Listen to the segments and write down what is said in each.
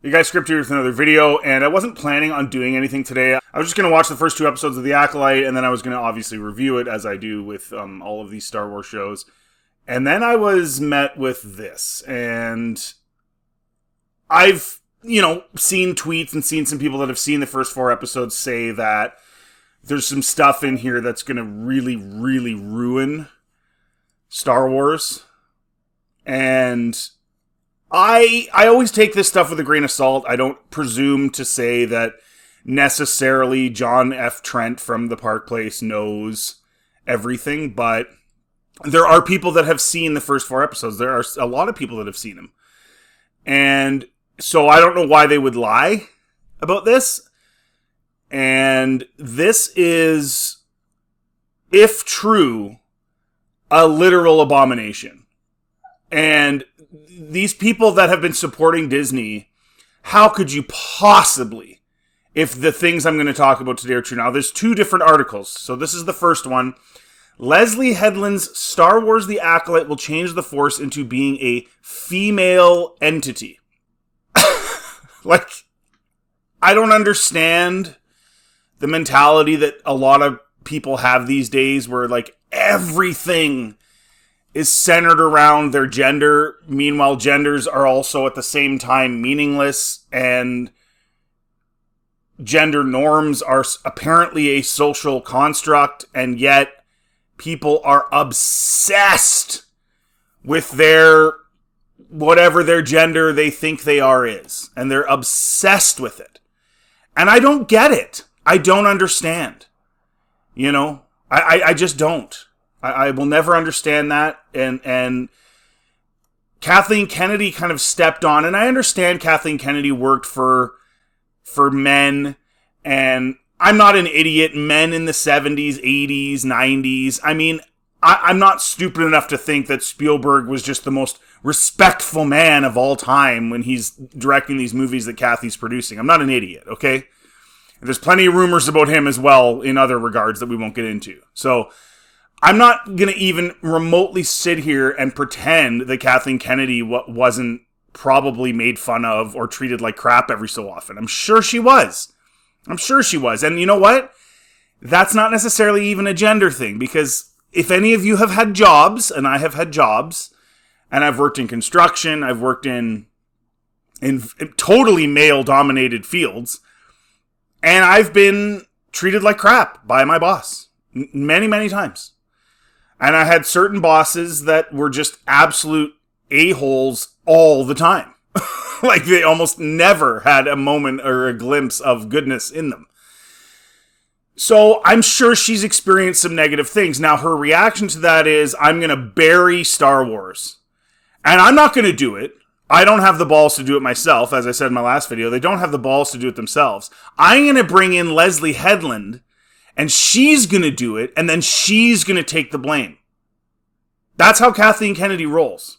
You guys, Script here with another video, and I wasn't planning on doing anything today. I was just going to watch the first 2 episodes of The Acolyte, and then I was going to obviously review it, as I do with all of these Star Wars shows. And then I was met with this, and I've, seen tweets and seen some people that have seen the first 4 episodes say that there's some stuff in here that's going to really, really ruin Star Wars. And I always take this stuff with a grain of salt. I don't presume to say that necessarily John F. Trent from The Park Place knows everything, but there are people that have seen the first 4 episodes. There are a lot of people that have seen them. And so I don't know why they would lie about this. And this is, if true, a literal abomination. And these people that have been supporting Disney, how could you possibly, if the things I'm going to talk about today are true? Now, there's 2 different articles. So this is the first one. Leslie Headland's Star Wars The Acolyte will change the Force into being a female entity. I don't understand the mentality that a lot of people have these days where, everything is centered around their gender. Meanwhile, genders are also at the same time meaningless, and gender norms are apparently a social construct, and yet people are obsessed with whatever their gender they think they are is. And they're obsessed with it. And I don't get it. I don't understand. I just don't. I will never understand that. And Kathleen Kennedy kind of stepped on, and I understand Kathleen Kennedy worked for men, and I'm not an idiot. Men in the 70s, 80s, 90s. I mean, I'm not stupid enough to think that Spielberg was just the most respectful man of all time when he's directing these movies that Kathy's producing. I'm not an idiot, okay? There's plenty of rumors about him as well in other regards that we won't get into. So I'm not going to even remotely sit here and pretend that Kathleen Kennedy wasn't probably made fun of or treated like crap every so often. I'm sure she was. And you know what? That's not necessarily even a gender thing, because if any of you have had jobs, and I have had jobs, and I've worked in construction, I've worked in totally male-dominated fields, and I've been treated like crap by my boss many, many times. And I had certain bosses that were just absolute a-holes all the time. They almost never had a moment or a glimpse of goodness in them. So I'm sure she's experienced some negative things. Now, her reaction to that is, I'm going to bury Star Wars. And I'm not going to do it. I don't have the balls to do it myself. As I said in my last video, they don't have the balls to do it themselves. I'm going to bring in Leslie Headland, and she's going to do it, and then she's going to take the blame. That's how Kathleen Kennedy rolls.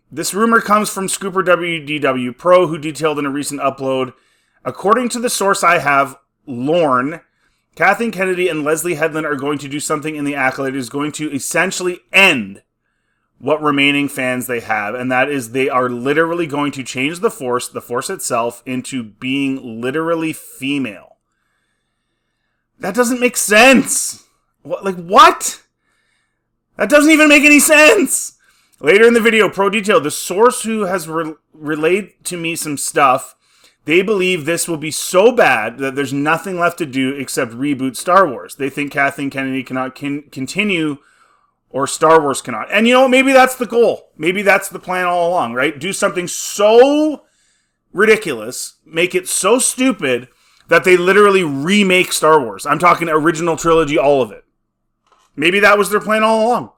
This rumor comes from Scooper WDW Pro, who detailed in a recent upload, according to the source I have, Lorne, Kathleen Kennedy and Leslie Headland are going to do something in The Acolyte that is going to essentially end what remaining fans they have, and that is they are literally going to change the Force itself, into being literally female. That doesn't make sense. What? That doesn't even make any sense. Later in the video, Pro detailed, the source who has relayed to me some stuff, they believe this will be so bad that there's nothing left to do except reboot Star Wars. They think Kathleen Kennedy cannot continue, or Star Wars cannot. And maybe that's the goal. Maybe that's the plan all along, right? Do something so ridiculous, make it so stupid, that they literally remake Star Wars. I'm talking original trilogy, all of it. Maybe that was their plan all along.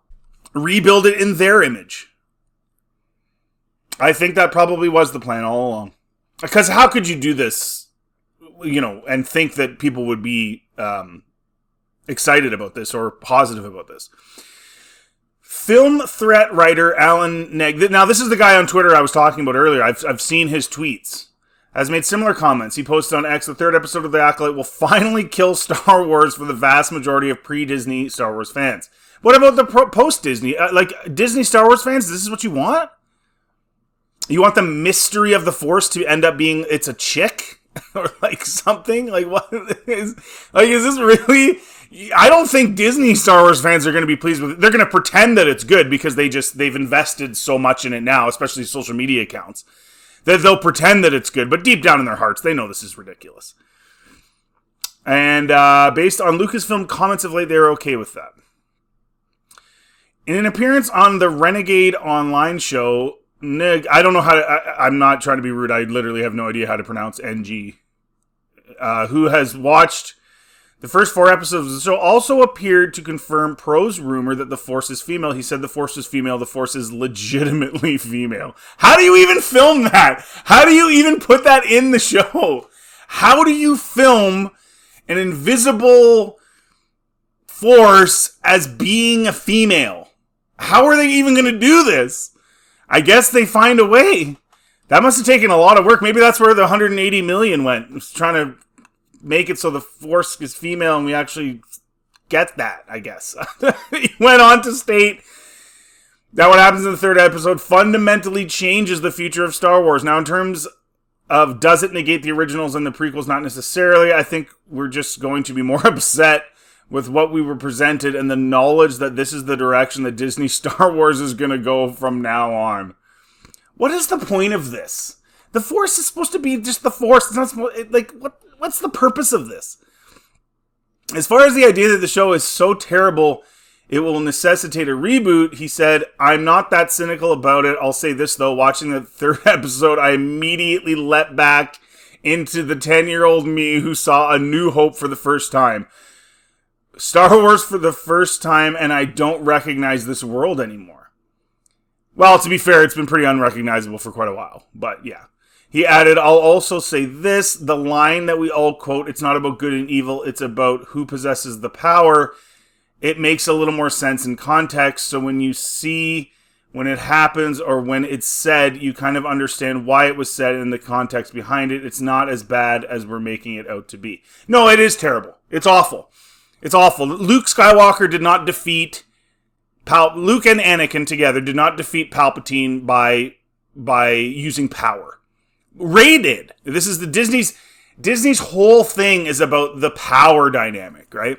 Rebuild it in their image. I think that probably was the plan all along. Because how could you do this, and think that people would be excited about this or positive about this? Film threat writer Alan Neg. Now, this is the guy on Twitter I was talking about earlier. I've seen his tweets. Has made similar comments. He posted on X, the 3rd episode of The Acolyte will finally kill Star Wars for the vast majority of pre-Disney Star Wars fans. What about the post-Disney? Disney Star Wars fans, this is what you want? You want the mystery of the Force to end up being it's a chick or like something? Like what is this really? I don't think Disney Star Wars fans are going to be pleased with it. They're going to pretend that it's good because they've invested so much in it now, especially social media accounts, that they'll pretend that it's good. But deep down in their hearts, they know this is ridiculous. And based on Lucasfilm comments of late, they're okay with that. In an appearance on the Renegade Online show, I don't know how to... I'm not trying to be rude. I literally have no idea how to pronounce NG. Who has watched the first 4 episodes of the show, also appeared to confirm Pro's rumor that the Force is female. He said the Force is female. The Force is legitimately female. How do you even film that? How do you even put that in the show? How do you film an invisible Force as being a female? How are they even going to do this? I guess they find a way. That must have taken a lot of work. Maybe that's where the 180 million went. It was trying to make it so the Force is female and we actually get that, I guess. He went on to state that what happens in the 3rd episode fundamentally changes the future of Star Wars. Now, in terms of does it negate the originals and the prequels? Not necessarily. I think we're just going to be more upset with what we were presented and the knowledge that this is the direction that Disney Star Wars is going to go from now on. What is the point of this? The Force is supposed to be just the Force. It's not supposed, like, what's the purpose of this? As far as the idea that the show is so terrible it will necessitate a reboot, he said, I'm not that cynical about it. I'll say this, though. Watching the 3rd episode, I immediately leapt back into the 10-year-old me who saw A New Hope for the first time. Star Wars for the first time, and I don't recognize this world anymore. Well, to be fair, it's been pretty unrecognizable for quite a while, but yeah. He added, I'll also say this, the line that we all quote, it's not about good and evil, it's about who possesses the power. It makes a little more sense in context, so when you see when it happens or when it's said, you kind of understand why it was said and the context behind it. It's not as bad as we're making it out to be. No, it is terrible. It's awful. It's awful. Luke Skywalker did not defeat... Luke and Anakin together did not defeat Palpatine by using power. Rey did. This is the Disney's whole thing is about the power dynamic, right?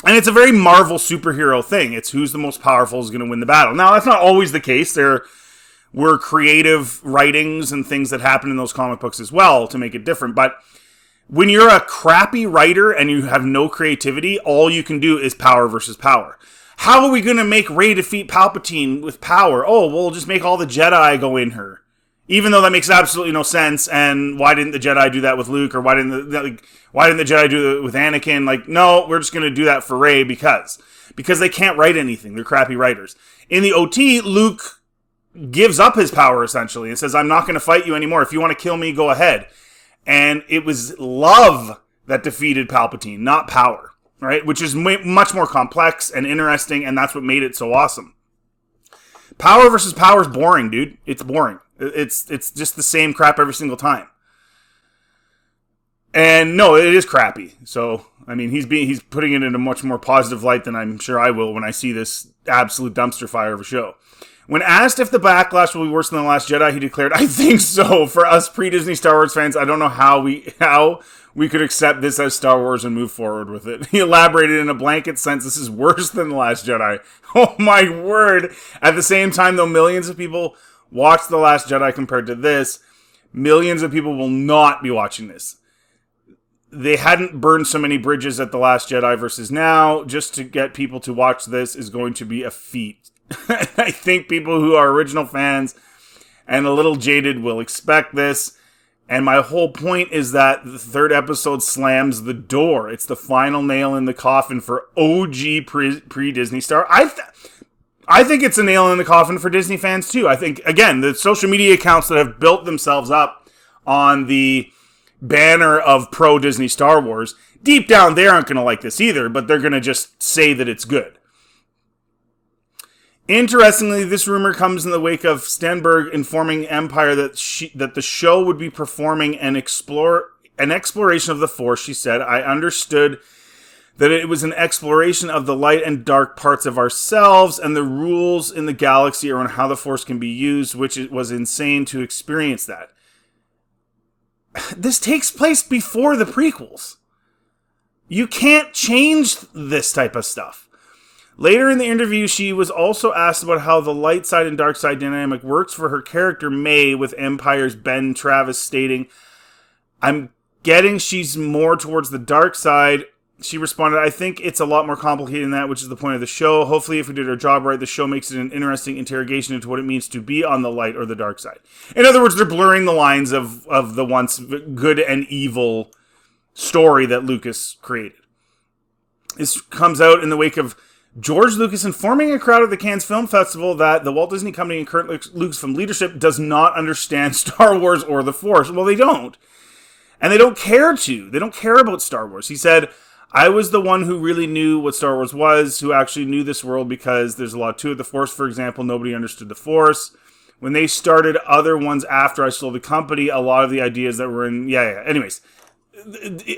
And it's a very Marvel superhero thing. It's who's the most powerful is going to win the battle. Now, that's not always the case. There were creative writings and things that happened in those comic books as well to make it different. But when you're a crappy writer and you have no creativity, all you can do is power versus power. How are we going to make Rey defeat Palpatine with power? Oh, we'll just make all the Jedi go in her. Even though that makes absolutely no sense, and why didn't the Jedi do that with Luke, or why didn't the Jedi do it with Anakin? Like, no, we're just going to do that for Rey because they can't write anything. They're crappy writers. In the OT, Luke gives up his power, essentially, and says, I'm not going to fight you anymore. If you want to kill me, go ahead. And it was love that defeated Palpatine, not power, right? Which is much more complex and interesting, and that's what made it so awesome. Power versus power is boring, dude. It's boring. It's just the same crap every single time. And no, it is crappy. So, I mean, he's putting it in a much more positive light than I'm sure I will when I see this absolute dumpster fire of a show. When asked if the backlash will be worse than The Last Jedi, he declared, I think so. For us pre-Disney Star Wars fans, I don't know how we could accept this as Star Wars and move forward with it. He elaborated in a blanket sense, this is worse than The Last Jedi. Oh my word. At the same time, though, millions of people watch The Last Jedi compared to this. Millions of people will not be watching this. They hadn't burned so many bridges at The Last Jedi versus now. Just to get people to watch this is going to be a feat. I think people who are original fans and a little jaded will expect this. And my whole point is that the 3rd episode slams the door. It's the final nail in the coffin for OG pre-Disney Star. I think it's a nail in the coffin for Disney fans too. I think, again, the social media accounts that have built themselves up on the banner of pro-Disney Star Wars, deep down they aren't going to like this either, but they're going to just say that it's good. Interestingly, this rumor comes in the wake of Stenberg informing Empire that the show would be performing an exploration of the Force. She said, I understood that it was an exploration of the light and dark parts of ourselves and the rules in the galaxy around how the Force can be used, which it was insane to experience that. This takes place before the prequels. You can't change this type of stuff. Later in the interview, she was also asked about how the light side and dark side dynamic works for her character May, with Empire's Ben Travis stating, "I'm getting she's more towards the dark side." She responded, "I think it's a lot more complicated than that, which is the point of the show. Hopefully, if we did our job right, the show makes it an interesting interrogation into what it means to be on the light or the dark side." In other words, they're blurring the lines of the once good and evil story that Lucas created. This comes out in the wake of George Lucas informing a crowd at the Cannes Film Festival that the Walt Disney Company and Kurt Lucasfilm leadership does not understand Star Wars or the Force. Well, they don't. And they don't care to. They don't care about Star Wars. He said, "I was the one who really knew what Star Wars was, who actually knew this world because there's a lot to it. The Force, for example, nobody understood the Force. When they started other ones after I sold the company, a lot of the ideas that were in..." Yeah. Anyways,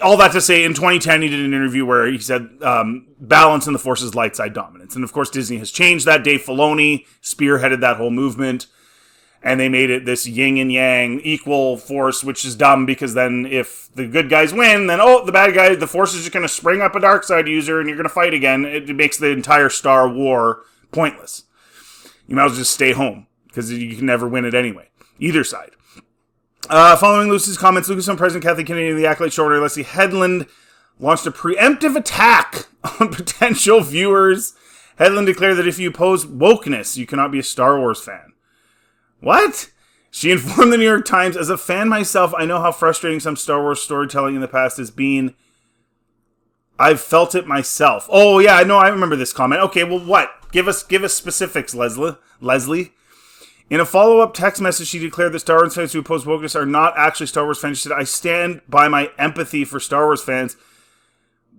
all that to say, in 2010, he did an interview where he said, balance in the Force's light side dominance. And of course, Disney has changed that. Dave Filoni spearheaded that whole movement. And they made it this yin and yang equal Force, which is dumb because then if the good guys win, then, the bad guy, the Force is just going to spring up a dark side user and you're going to fight again. It makes the entire Star War pointless. You might as well just stay home because you can never win it anyway. Either side. Following Lucas's comments, Lucasfilm President Kathleen Kennedy and the Acolyte showrunner Leslie Headland launched a preemptive attack on potential viewers. Headland declared that if you oppose wokeness, you cannot be a Star Wars fan. What? She informed the New York Times, "As a fan myself, I know how frustrating some Star Wars storytelling in the past has been. I've felt it myself." Oh, yeah, no, I remember this comment. Okay, well, what? Give us specifics, Leslie. In a follow-up text message, she declared that Star Wars fans who oppose wokeness are not actually Star Wars fans. She said, "I stand by my empathy for Star Wars fans,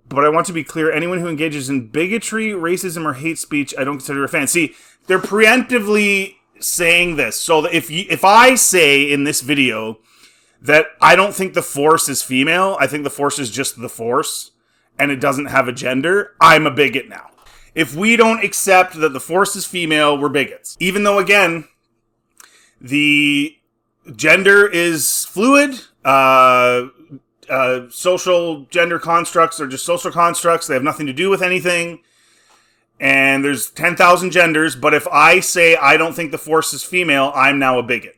but I want to be clear, anyone who engages in bigotry, racism, or hate speech, I don't consider a fan." See, they're preemptively saying this. So that if I say in this video that I don't think the Force is female, I think the Force is just the Force, and it doesn't have a gender, I'm a bigot now. If we don't accept that the Force is female, we're bigots. Even though, again, the gender is fluid, social gender constructs are just social constructs. They have nothing to do with anything. And there's 10,000 genders, but if I say I don't think the Force is female, I'm now a bigot.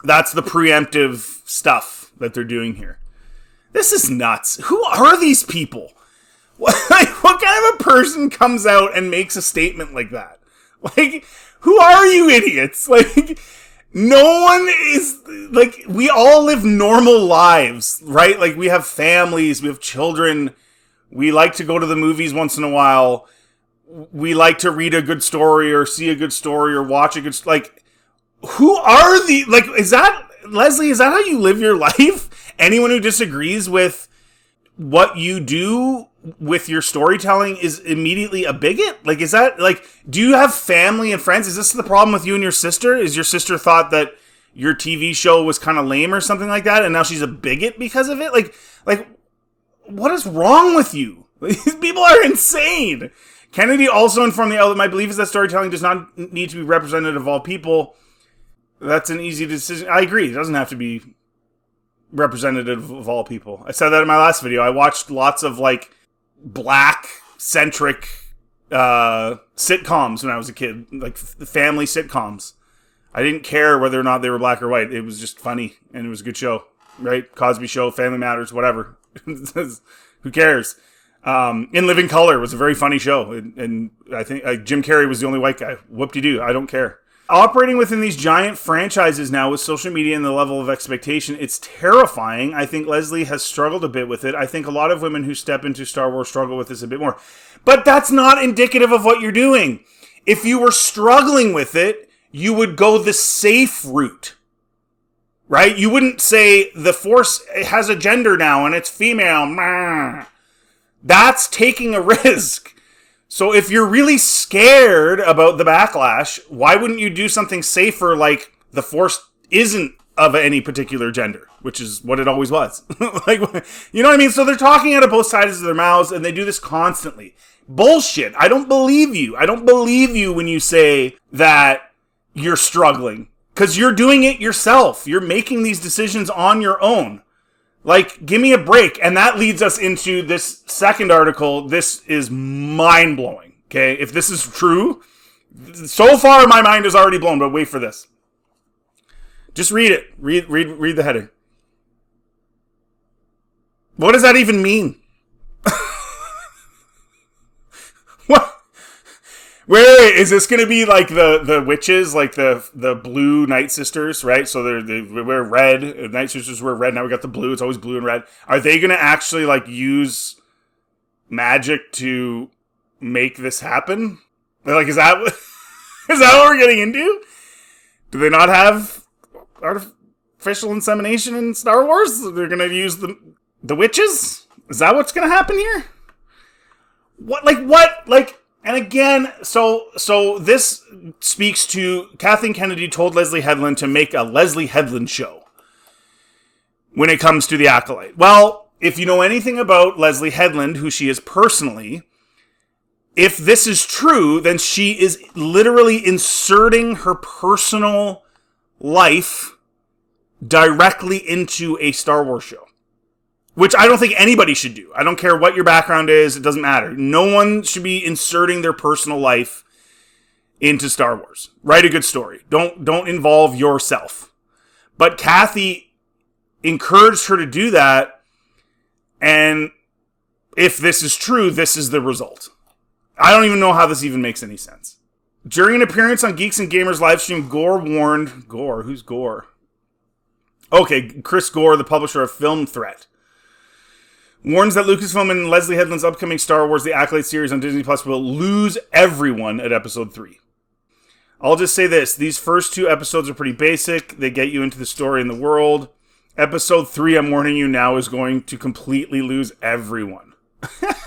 That's the preemptive stuff that they're doing here. This is nuts. Who are these people? What kind of a person comes out and makes a statement like that? Like, who are you idiots? Like, no one is, like, we all live normal lives, right? Like, we have families, we have children, we like to go to the movies once in a while, we like to read a good story or see a good story or watch a good, like, who are the, like, is that, Leslie, is that how you live your life? Anyone who disagrees with what you do with your storytelling is immediately a bigot? Like, is that, like, do you have family and friends? Is this the problem with you and your sister? Is your sister thought that your TV show was kind of lame or something like that, and now she's a bigot because of it? Like, what is wrong with you? These people are insane. Kennedy also informed the outlet, "My belief is that storytelling does not need to be representative of all people." That's an easy decision. I agree. It doesn't have to be representative of all people. I said that in my last video. I watched lots of, like, black-centric sitcoms when I was a kid. Like, family sitcoms. I didn't care whether or not they were black or white. It was just funny, and it was a good show. Right? Cosby Show, Family Matters, whatever. Who cares? In Living Color was a very funny show, and I think Jim Carrey was the only white guy. Whoop-de-doo, I don't care. Operating within these giant franchises now with social media and the level of expectation, it's terrifying. I think Leslie has struggled a bit with it. I think a lot of women who step into Star Wars struggle with this a bit more. But that's not indicative of what you're doing. If you were struggling with it, you would go the safe route. Right? You wouldn't say the Force has a gender now and it's female. That's taking a risk. So if you're really scared about the backlash, why wouldn't you do something safer like the Force isn't of any particular gender, which is what it always was. Like, you know what I mean? So they're talking out of both sides of their mouths, and they do this constantly. Bullshit. I don't believe you. I don't believe you when you say that you're struggling, because you're doing it yourself. You're making these decisions on your own. Like, give me a break. And that leads us into this second article. This is mind-blowing, okay? If this is true, so far my mind is already blown, but wait for this. Just read it. Read the heading. What does that even mean? What? Wait, is this going to be like the witches, like the blue Night Sisters, right? So they wear red. Night Sisters wear red. Now we got the blue. It's always blue and red. Are they going to actually like use magic to make this happen? Like, is that what we're getting into? Do they not have artificial insemination in Star Wars? They're going to use the witches? Is that what's going to happen here? What? And again, so this speaks to Kathleen Kennedy told Leslie Headland to make a Leslie Headland show when it comes to the Acolyte. Well, if you know anything about Leslie Headland, who she is personally, if this is true, then she is literally inserting her personal life directly into a Star Wars show. Which I don't think anybody should do. I don't care what your background is. It doesn't matter. No one should be inserting their personal life into Star Wars. Write a good story. Don't involve yourself. But Kathy encouraged her to do that. And if this is true, this is the result. I don't even know how this even makes any sense. During an appearance on Geeks and Gamers livestream, Gore warned... Gore? Who's Gore? Okay, Chris Gore, the publisher of Film Threat, warns that Lucasfilm and Leslie Headland's upcoming Star Wars The Acolyte series on Disney Plus will lose everyone at episode 3. I'll just say this. These first 2 episodes are pretty basic. They get you into the story and the world. Episode 3, I'm warning you now, is going to completely lose everyone.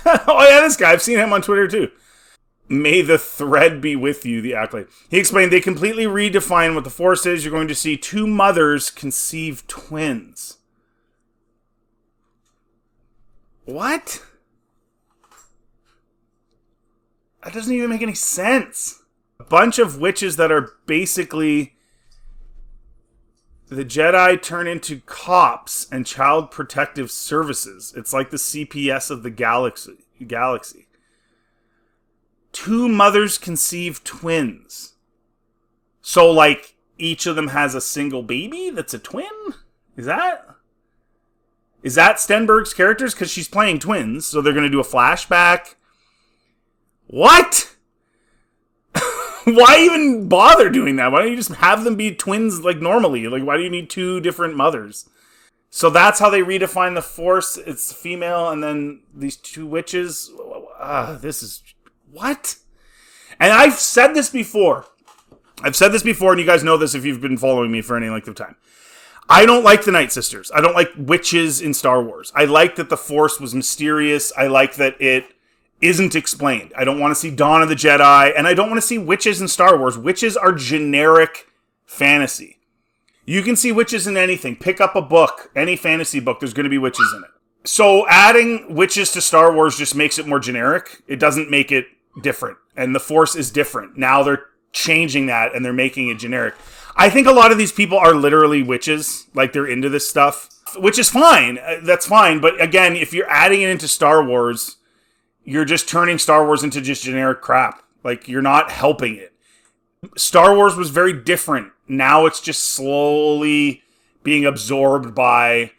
Oh yeah, this guy. I've seen him on Twitter too. May the thread be with you, the Acolyte. He explained they completely redefine what the Force is. You're going to see 2 mothers conceive twins. What? That doesn't even make any sense. A bunch of witches that are basically... The Jedi turn into cops and child protective services. It's like the CPS of the galaxy. 2 mothers conceive twins. So, like, each of them has a single baby that's a twin? Is that Stenberg's characters? Because she's playing twins, so they're going to do a flashback. What? Why even bother doing that? Why don't you just have them be twins like normally? Like, why do you need 2 different mothers? So that's how they redefine the Force. It's female, and then these 2 witches. This is... What? And I've said this before. And you guys know this if you've been following me for any length of time. I don't like the Night Sisters. I don't like witches in Star Wars. I like that the Force was mysterious. I like that it isn't explained. I don't want to see Dawn of the Jedi, and I don't want to see witches in Star Wars. Witches are generic fantasy. You can see witches in anything. Pick up a book, any fantasy book, there's going to be witches in it. So adding witches to Star Wars just makes it more generic. It doesn't make it different. And the Force is different. Now they're changing that, and they're making it generic. I think a lot of these people are literally witches. Like, they're into this stuff, which is fine. That's fine. But again, if you're adding it into Star Wars, you're just turning Star Wars into just generic crap. Like, you're not helping it. Star Wars was very different. Now it's just slowly being absorbed by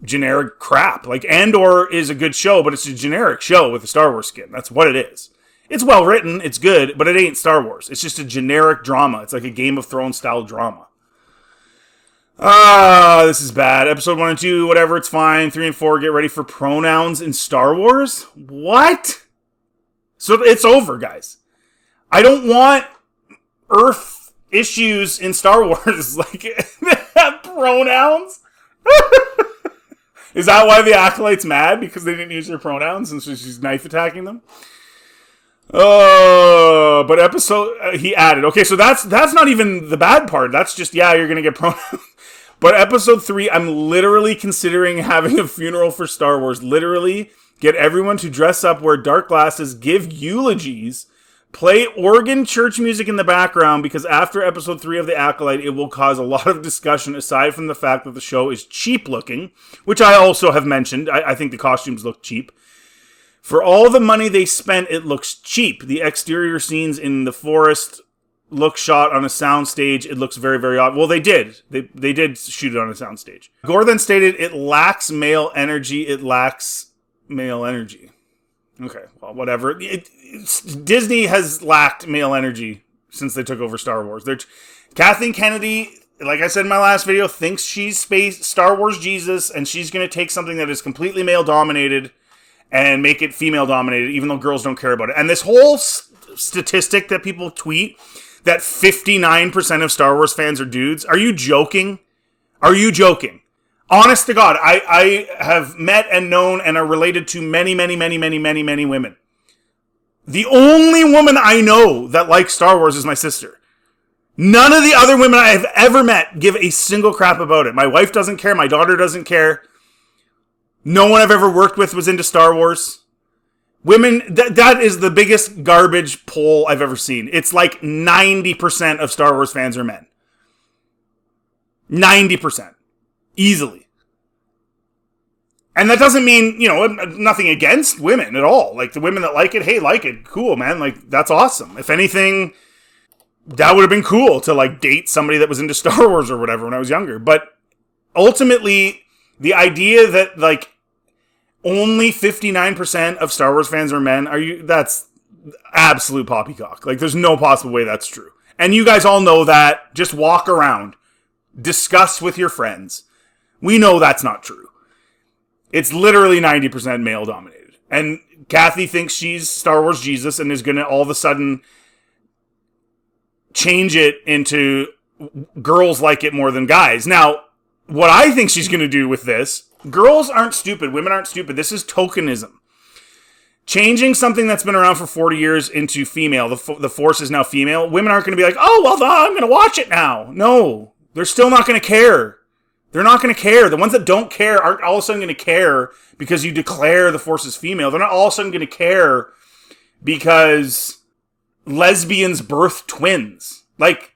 generic crap. Like, Andor is a good show, but it's a generic show with a Star Wars skin. That's what it is. It's well written, it's good, but it ain't Star Wars. It's just a generic drama. It's like a Game of Thrones style drama. This is bad. Episode 1 and 2, whatever, it's fine. 3 and 4, get ready for pronouns in Star Wars? What? So it's over, guys. I don't want Earth issues in Star Wars. Like, pronouns? Is that why the Acolyte's mad? Because they didn't use their pronouns and so she's knife attacking them? Oh, but episode... he added. Okay, so that's not even the bad part. That's just, yeah, you're going to get pronouns. But episode 3, I'm literally considering having a funeral for Star Wars. Literally, get everyone to dress up, wear dark glasses, give eulogies, play organ church music in the background, because after episode 3 of The Acolyte, it will cause a lot of discussion, aside from the fact that the show is cheap looking, which I also have mentioned. I think the costumes look cheap. For all the money they spent, it looks cheap. The exterior scenes in the forest look shot on a soundstage. It looks very, very odd. Well, they did. They did shoot it on a soundstage. Gore then stated, it lacks male energy. It lacks male energy. Okay, well, whatever. Disney has lacked male energy since they took over Star Wars. Kathleen Kennedy, like I said in my last video, thinks she's Star Wars Jesus, and she's going to take something that is completely male-dominated and make it female-dominated, even though girls don't care about it. And this whole statistic that people tweet, that 59% of Star Wars fans are dudes, are you joking? Are you joking? Honest to God, I have met and known and are related to many, many, many, many, many, many women. The only woman I know that likes Star Wars is my sister. None of the other women I have ever met give a single crap about it. My wife doesn't care. My daughter doesn't care. No one I've ever worked with was into Star Wars. Women, that is the biggest garbage poll I've ever seen. It's like 90% of Star Wars fans are men. 90%. Easily. And that doesn't mean, nothing against women at all. Like, the women that like it, hey, like it. Cool, man. Like, that's awesome. If anything, that would have been cool to, like, date somebody that was into Star Wars or whatever when I was younger. But ultimately, the idea that, like, only 59% of Star Wars fans are men, that's absolute poppycock. Like, there's no possible way that's true. And you guys all know that. Just walk around. Discuss with your friends. We know that's not true. It's literally 90% male dominated. And Kathy thinks she's Star Wars Jesus and is going to all of a sudden change it into girls like it more than guys. Now, what I think she's going to do with this, girls aren't stupid. Women aren't stupid. This is tokenism. Changing something that's been around for 40 years into female. The Force is now female. Women aren't going to be like, oh, well, I'm going to watch it now. No, they're still not going to care. They're not going to care. The ones that don't care aren't all of a sudden going to care because you declare the Force is female. They're not all of a sudden going to care because lesbians birth twins. Like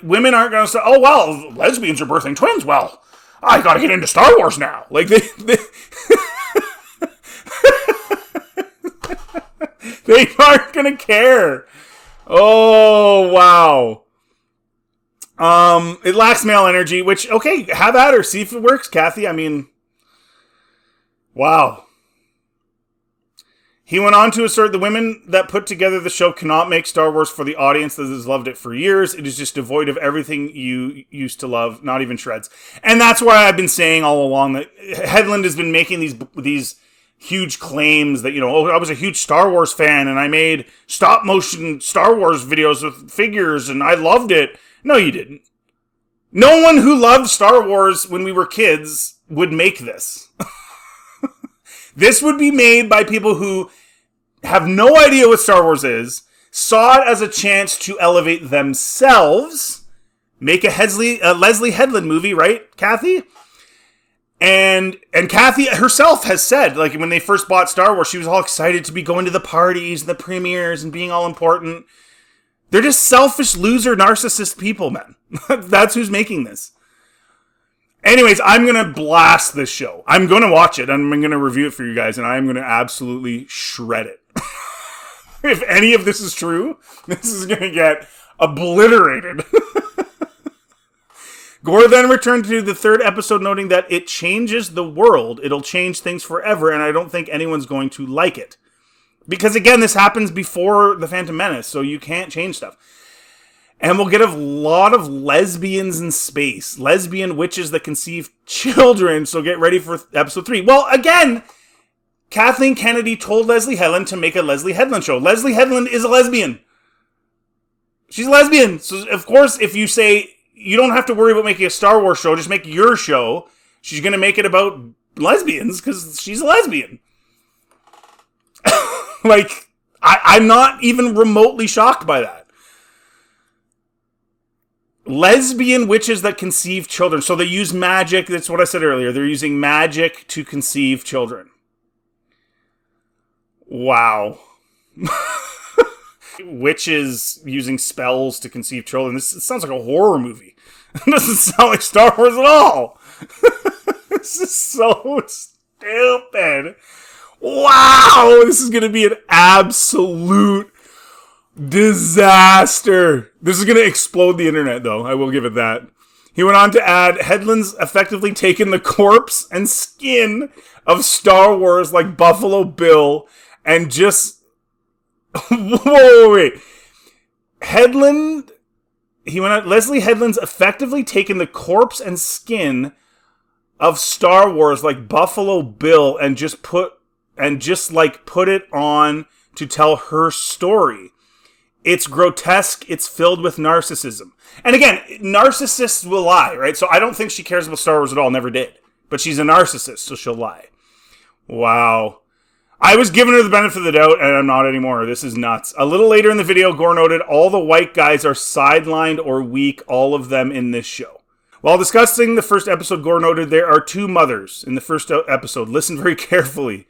women aren't going to say, oh, well, lesbians are birthing twins. Well, I got to get into Star Wars now. Like, they aren't going to care. Oh, wow. It lacks male energy, which, okay, have at her. See if it works, Kathy. I mean, wow. He went on to assert the women that put together the show cannot make Star Wars for the audience that has loved it for years. It is just devoid of everything you used to love, not even shreds. And that's why I've been saying all along that Headland has been making these huge claims that, I was a huge Star Wars fan and I made stop motion Star Wars videos with figures and I loved it. No, you didn't. No one who loved Star Wars when we were kids would make this. This would be made by people who have no idea what Star Wars is, saw it as a chance to elevate themselves, make a Leslie Headland movie, right, Kathy? And Kathy herself has said, like, when they first bought Star Wars, she was all excited to be going to the parties and the premieres and being all important. They're just selfish, loser, narcissist people, man. That's who's making this. Anyways, I'm going to blast this show. I'm going to watch it, and I'm going to review it for you guys, and I'm going to absolutely shred it. If any of this is true, this is going to get obliterated. Gore then returned to the third episode, noting that it changes the world. It'll change things forever, and I don't think anyone's going to like it. Because, again, this happens before The Phantom Menace, so you can't change stuff. And we'll get a lot of lesbians in space. Lesbian witches that conceive children, so get ready for episode 3. Well, again, Kathleen Kennedy told Leslie Headland to make a Leslie Headland show. Leslie Headland is a lesbian. She's a lesbian. So, of course, if you say, you don't have to worry about making a Star Wars show, just make your show, she's going to make it about lesbians, because she's a lesbian. Like, I'm not even remotely shocked by that. lesbian witches that conceive children. So they use magic. That's what I said earlier. They're using magic to conceive children. Wow. Witches using spells to conceive children. This sounds like a horror movie. It doesn't sound like Star Wars at all. This is so stupid. Wow, this is going to be an absolute disaster. This is going to explode the internet, though. I will give it that. He went on to add, Headland's effectively taken the corpse and skin of Star Wars like Buffalo Bill and just... wait. Headland... He went on, Leslie Headland's effectively taken the corpse and skin of Star Wars like Buffalo Bill and just put it on to tell her story. It's grotesque. It's filled with narcissism. And again, narcissists will lie, right? So I don't think she cares about Star Wars at all. Never did. But she's a narcissist, so she'll lie. Wow. I was giving her the benefit of the doubt, and I'm not anymore. This is nuts. A little later in the video, Gore noted, all the white guys are sidelined or weak, all of them in this show. While discussing the first episode, Gore noted there are two mothers in the first episode. Listen very carefully.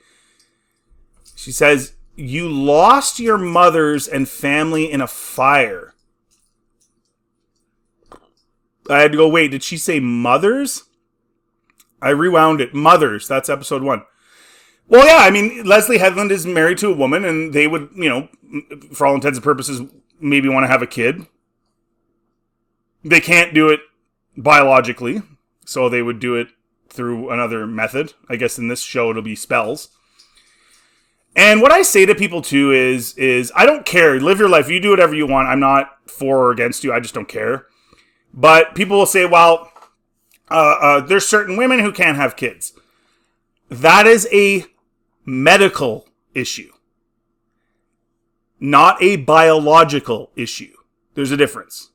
She says, you lost your mothers and family in a fire. I had to go, wait, did she say mothers? I rewound it. Mothers, that's episode 1. Well, yeah, I mean, Leslie Headland is married to a woman, and they would, for all intents and purposes, maybe want to have a kid. They can't do it biologically, so they would do it through another method. I guess in this show it'll be spells. And what I say to people too is I don't care. Live your life. You do whatever you want. I'm not for or against you. I just don't care. But people will say, well, there's certain women who can't have kids. That is a medical issue, not a biological issue. There's a difference.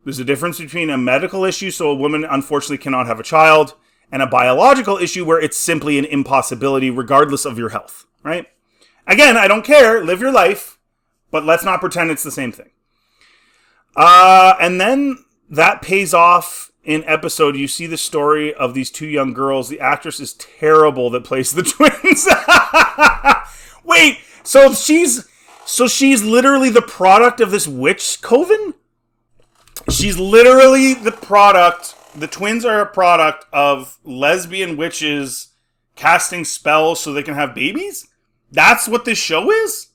There's a difference between a medical issue, so a woman unfortunately cannot have a child, and a biological issue where it's simply an impossibility regardless of your health, right? Again, I don't care. Live your life, but let's not pretend it's the same thing. And then that pays off in episode. You see the story of these two young girls. The actress is terrible that plays the twins. Wait, so she's literally the product of this witch coven? She's literally the product. The twins are a product of lesbian witches casting spells so they can have babies? That's what this show is?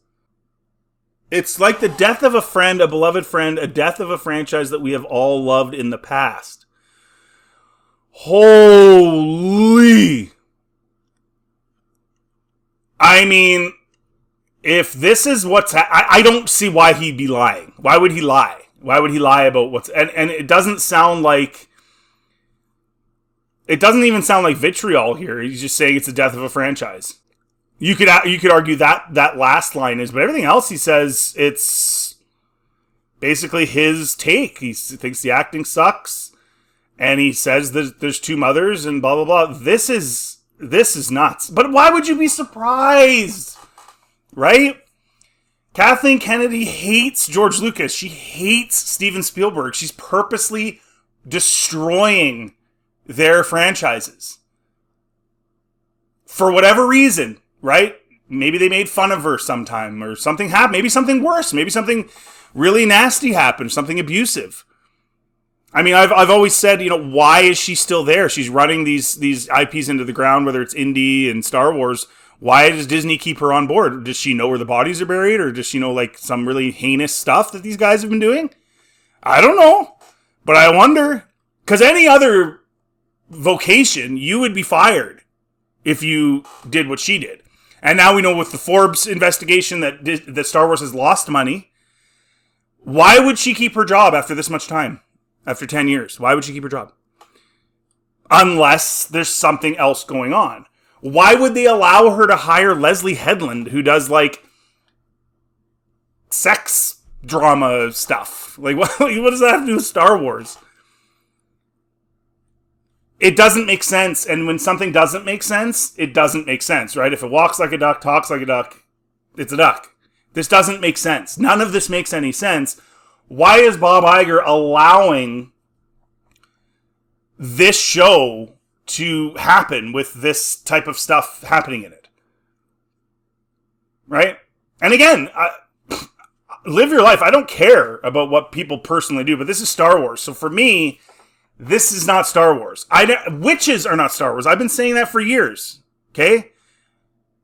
It's like the death of a friend, a beloved friend, a death of a franchise that we have all loved in the past. Holy. I mean, if this is what's... I don't see why he'd be lying. Why would he lie? Why would he lie about what's... And it doesn't sound like... It doesn't even sound like vitriol here. He's just saying it's the death of a franchise. You could argue that last line is, but everything else he says, it's basically his take. He thinks the acting sucks, and he says that there's two mothers and blah blah blah. This is nuts. But why would you be surprised, right? Kathleen Kennedy hates George Lucas. She hates Steven Spielberg. She's purposely destroying their franchises for whatever reason, right? Maybe they made fun of her sometime, or something happened. Maybe something worse. Maybe something really nasty happened, something abusive. I mean, I've always said, why is she still there? She's running these IPs into the ground, whether it's Indy and Star Wars. Why does Disney keep her on board? Does she know where the bodies are buried, or does she know like some really heinous stuff that these guys have been doing? I don't know, but I wonder, because any other vocation, you would be fired if you did what she did. And now we know with the Forbes investigation that Star Wars has lost money. Why would she keep her job after this much time? After 10 years? Why would she keep her job? Unless there's something else going on. Why would they allow her to hire Leslie Headland, who does like sex drama stuff? Like, what does that have to do with Star Wars? It doesn't make sense, and when something doesn't make sense, it doesn't make sense, right? If it walks like a duck, talks like a duck, it's a duck. This doesn't make sense. None of this makes any sense. Why is Bob Iger allowing this show to happen with this type of stuff happening in it? Right? And again, live your life. I don't care about what people personally do, but this is Star Wars. So for me, this is not Star Wars. Witches are not Star Wars. I've been saying that for years. Okay?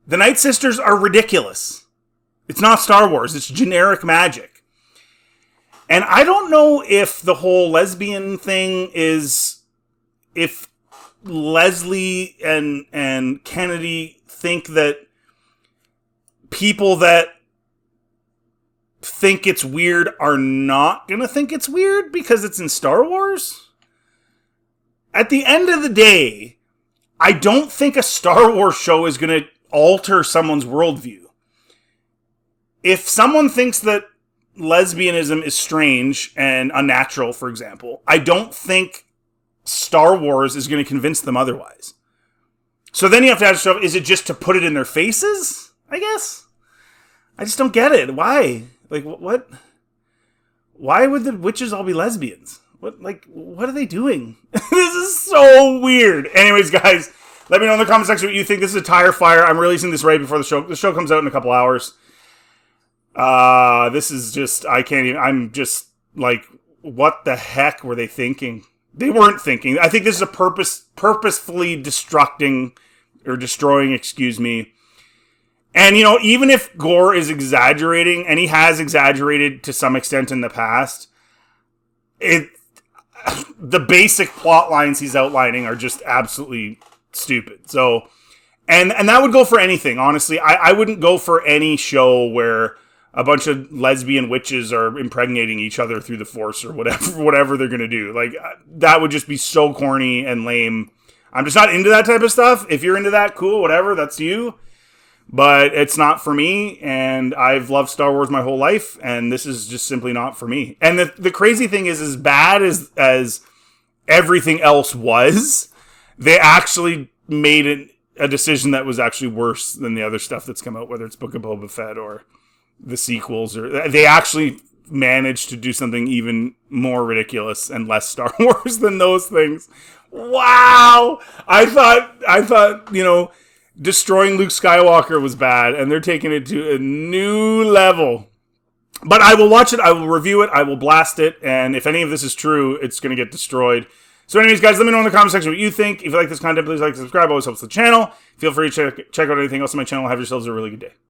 The Night Sisters are ridiculous. It's not Star Wars. It's generic magic. And I don't know if the whole lesbian thing is... If Leslie and Kennedy think that people that think it's weird are not going to think it's weird because it's in Star Wars? At the end of the day, I don't think a Star Wars show is going to alter someone's worldview. If someone thinks that lesbianism is strange and unnatural, for example, I don't think Star Wars is going to convince them otherwise. So then you have to ask yourself, is it just to put it in their faces? I guess. I just don't get it. Why? Like, what? Why would the witches all be lesbians? What are they doing? This is so weird. Anyways, guys, let me know in the comment section what you think. This is a tire fire. I'm releasing this right before the show. The show comes out in a couple hours. This is just, I can't even, I'm just like, what the heck were they thinking? They weren't thinking. I think this is a purposefully destroying, excuse me. And, you know, even if Gore is exaggerating, and he has exaggerated to some extent in the past, the basic plot lines he's outlining are just absolutely stupid. So, and that would go for anything, honestly. I wouldn't go for any show where a bunch of lesbian witches are impregnating each other through the Force or whatever they're going to do. Like, that would just be so corny and lame. I'm just not into that type of stuff. If you're into that, cool, whatever, that's you. But it's not for me, and I've loved Star Wars my whole life, and this is just simply not for me. And the crazy thing is, as bad as everything else was, they actually made a decision that was actually worse than the other stuff that's come out, whether it's Book of Boba Fett or the sequels, or they actually managed to do something even more ridiculous and less Star Wars than those things. Wow! I thought, you know, destroying Luke Skywalker was bad, and they're taking it to a new level. But I will watch it, I will review it, I will blast it, and if any of this is true, it's going to get destroyed. So anyways, guys, let me know in the comment section what you think. If you like this content, please like and subscribe. It always helps the channel. Feel free to check out anything else on my channel. Have yourselves a really good day.